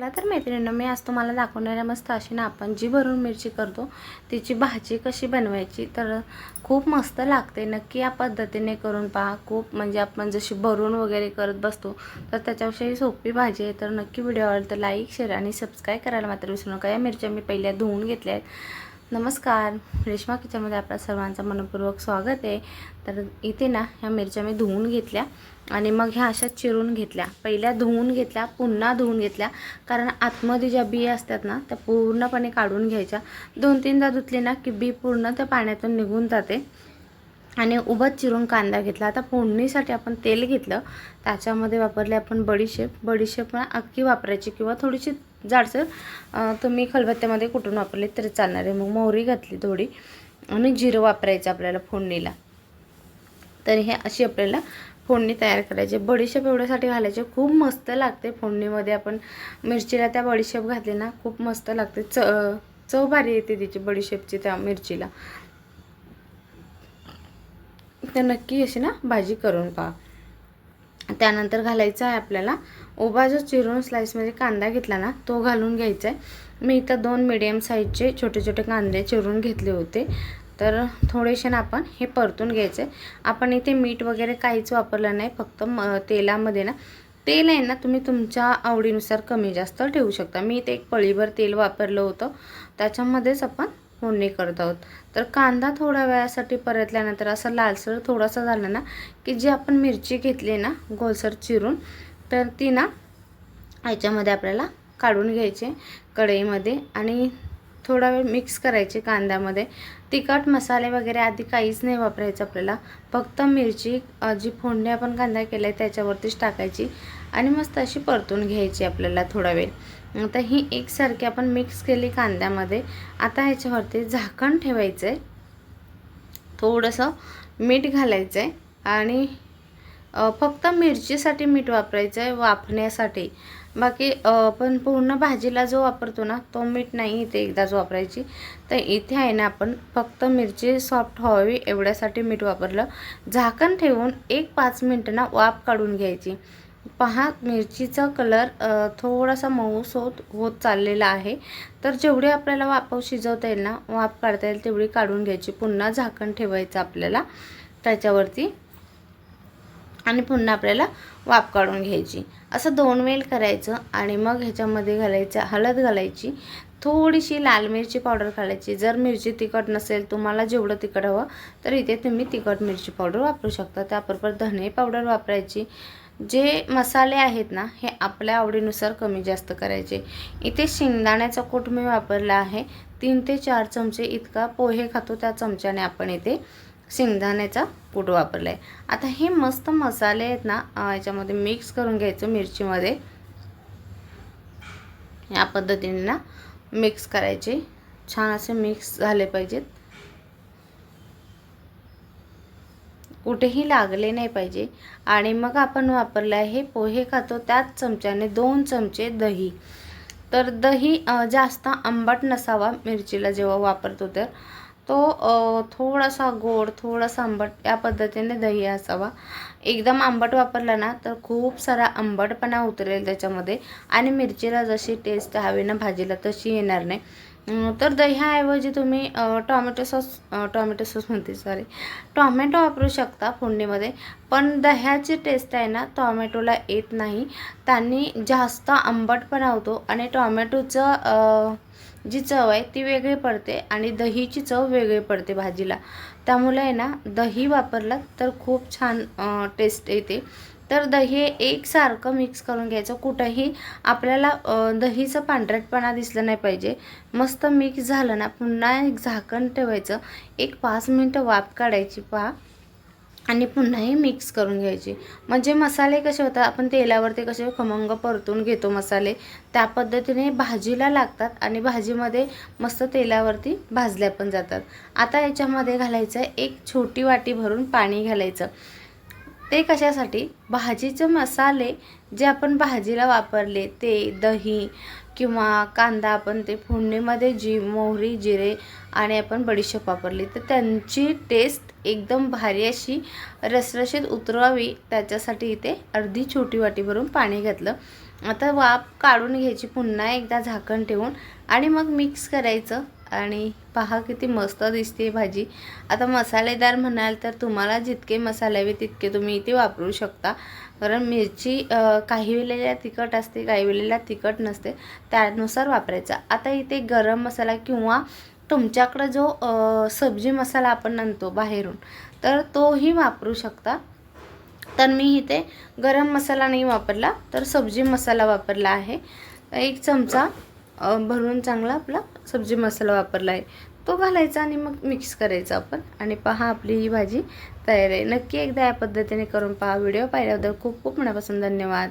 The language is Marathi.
चला तर मैत्रिणींनो, मी आज तुम्हाला दाखवणार आहे मस्त अशी ना आपण जी भरून मिरची करतो तिची भाजी कशी बनवायची। तर खूप मस्त लागते, नक्की या पद्धतीने करून पहा। खूप म्हणजे आपण जशी भरून वगैरे करत बसतो तर त्याच्याविषयी सोपी भाजी आहे। तर नक्की व्हिडिओ आवडला तर लाईक शेअर आणि सबस्क्राईब करायला मात्र विसरू नका। या मिरच्या मी पहिल्या धुवून घेतल्या आहेत। नमस्कार, रेश्मा किचनमध्ये आपल्या सर्वांचं मनपूर्वक स्वागत आहे। तर इथे ना ह्या मिरच्या मी धुवून घेतल्या आणि मग ह्या अशा चिरून घेतल्या। पहिल्या धुवून घेतल्या, पुन्हा धुवून घेतल्या, कारण आतमध्ये ज्या बिया असतात ना त्या पूर्णपणे काढून घ्यायच्या। 2-3दा धुतले ना की बी पूर्ण त्या पाण्यातून निघून जाते। आणि उभं चिरून कांदा घेतला। आता फोडणीसाठी आपण तेल घेतलं, त्याच्यामध्ये वापरले आपण बडीशेप। बडीशेप ना अख्खी वापरायची किंवा थोडीशी जाडसर तुम्ही खलबत्त्यामध्ये कुटून वापरले तरी चालणार आहे। मग मोहरी घातली थोडी आणि जिरं वापरायचं आपल्याला फोडणीला। तर हे अशी आपल्याला फोडणी तयार करायची। बडीशेप एवढ्यासाठी घालायचे, खूप मस्त लागते फोडणीमध्ये। आपण मिरचीला त्या बडीशेप घातली ना खूप मस्त लागते, चव भारी येते तिची बडीशेपची त्या मिरचीला। तर नक्की अशी ना भाजी करून पहा। त्यानंतर घालायचा आहे आपल्याला उभा जो चिरून स्लाइसमध्ये कांदा घेतला ना तो घालून घ्यायचा आहे। मी इथं 2 मीडियम साईजचे छोटे छोटे कांदे चिरून घेतले होते। तर थोडेसे ना आपण हे परतून घ्यायचे। आपण इथे मीठ वगैरे काहीच वापरलं नाही, फक्त तेलामध्ये ना तेल आहे ना तुम्ही तुमच्या आवडीनुसार कमी जास्त ठेवू शकता। मी इथे एक पळीभर तेल वापरलं होतं, त्याच्यामध्येच आपण फोडणी करत आहोत। तर कांदा थोड्या वेळासाठी परतल्यानंतर असा लालसर थोडासा झाला ना की जी आपण मिरची घेतली ना गोलसर चिरून, तर ती ना याच्यामध्ये आपल्याला काढून घ्यायची कढईमध्ये आणि थोडा वेळ मिक्स करायचे कांद्यामध्ये। तिखट मसाले वगैरे आधी काहीच नाही वापरायचं आपल्याला, फक्त मिरची जी फोडणी आपण कांदा केलाय त्याच्यावरतीच टाकायची आणि मस्त अशी परतून घ्यायची आपल्याला थोडा वेळ। आता ही एकसारखी आपण मिक्स केली कांद्यामध्ये। आता ह्याच्यावरती झाकण ठेवायचं आहे, थोडंसं मीठ घालायचं आहे आणि फक्त मिरचीसाठी मीठ वापरायचं आहे, वाफण्यासाठी। बाकी पण पूर्ण भाजीला जो वापरतो ना तो मीठ नाही इथे एकदाच वापरायची। तर इथे आहे ना आपण फक्त मिरची सॉफ्ट व्हावी एवढ्यासाठी मीठ वापरलं। झाकण ठेवून 1-5 मिनिटं ना वाफ काढून घ्यायची। पहा मिरचीचा कलर थोडासा मऊसूत होत चाललेला आहे। तर जेवढी आपल्याला वाफव शिजवता येईल ना, वाफ काढता येईल तेवढी काढून घ्यायची। पुन्हा झाकण ठेवायचं आपल्याला त्याच्यावरती आणि पुन्हा आपल्याला वाफ काढून घ्यायची। असं 2 वेळ करायचं आणि मग ह्याच्यामध्ये घालायचं हळद घालायची, थोडीशी लाल मिरची पावडर घालायची। जर मिरची तिखट नसेल, तुम्हाला जेवढं तिखट हवं तर इथे तुम्ही तिखट मिरची पावडर वापरू शकता। त्याबरोबर धने पावडर वापरायची। जे मसाले आहेत ना हे आपल्या आवडीनुसार कमी जास्त करायचे। इथे शेंगदाण्याचा कूट मी वापरला आहे, 3 ते 4 चमचे इतका। पोहे खातो त्या चमच्याने आपण इथे शेंगदाण्याचा कूट वापरलाय। आता हे मस्त मसाले आहेत ना याच्यामध्ये मिक्स करून घ्यायचं मिरचीमध्ये। या पद्धतीने ना मिक्स करायचे, छान असे मिक्स झाले पाहिजेत, कुठेही लागले नाही पाहिजे। आणि मग आपण वापरले आहे पोहे खातो त्याच चमच्याने 2 चमचे दही। तर दही जास्त आंबट नसावा मिरचीला जेव्हा वापरतो तर तो थोडासा गोड थोडासा आंबट या पद्धतीने दही असावा। एकदम आंबट वापरला ना तर खूप सारा आंबटपणा उतरेल त्याच्यामध्ये आणि मिरचीला जशी टेस्ट हवी ना भाजीला तशी येणार नाही। तर दह्याऐवजी तुम्ही टोमॅटो सॉस म्हणते सॉरी टोमॅटो वापरू शकता फोडणीमध्ये। पण दह्याची टेस्ट आहे टोमॅटोला येत नाही, त्यांनी जास्त आंबटपणा होतो आणि टोमॅटोचं जी चव आहे ती वेगळी पडते आणि दहीची चव वेगळी पडते भाजीला। त्यामुळे आहे दही वापरलं तर खूप छान टेस्ट येते। तर दही एकसारखं मिक्स करून घ्यायचं, कुठेही आपल्याला दहीचं पांढरटपणा दिसलं नाही पाहिजे। मस्त मिक्स झालं ना पुन्हा एक झाकण ठेवायचं, 1-5 मिनिटं वाफ काढायची पहा आणि पुन्हा हे मिक्स करून घ्यायची। म्हणजे मसाले कसे होतात, आपण तेलावरती कसे खमंग परतून घेतो मसाले, त्या पद्धतीने भाजीला लागतात आणि भाजीमध्ये मस्त तेलावरती भाजल्या पण जातात। आता याच्यामध्ये घालायचं एक छोटी वाटी भरून पाणी घालायचं। ते कशासाठी, भाजीचे मसाले जे आपण भाजीला वापरले ते दही किंवा कांदा आपण ते फोडणीमध्ये मोहरी जिरे आणि आपण बडीशेप वापरली तर त्यांची टेस्ट एकदम भारी अशी रसरशीत उतरवावी, त्याच्यासाठी इथे अर्धी छोटी वाटी भरून पाणी घातलं आता वाफ काढून घ्यायची पुन्हा एकदा झाकण ठेवून आणि मग मिक्स करायचं आणि पहा किती मस्त दिसते भाजी. आता मसालेदार म्हणाल तर तुम्हाला जितके मसाले हवे तितके तुम्ही इथे वापरू शकता, कारण मिरची काही वेळेला तिखट असते, काही वेळेला तिखट नसते, त्यानुसार वापरायचा. आता इथे गरम मसाला किंवा तुमच्याकडे जो सब्जी मसाला आपण आणतो बाहेरून तर तोही वापरू शकता. तर मी इथे गरम मसाला नाही वापरला तर सब्जी मसाला वापरला आहे. 1 चमचा भरून चांगला आपला सब्जी मसाला वापरला आहे, तो घालायचा आणि मग मिक्स करायचा आपण. आणि पहा आपली ही भाजी तयार आहे. नक्की एकदा या पद्धतीने करून पहा. व्हिडिओ पाहिल्याबद्दल खूप खूप मनापासून धन्यवाद.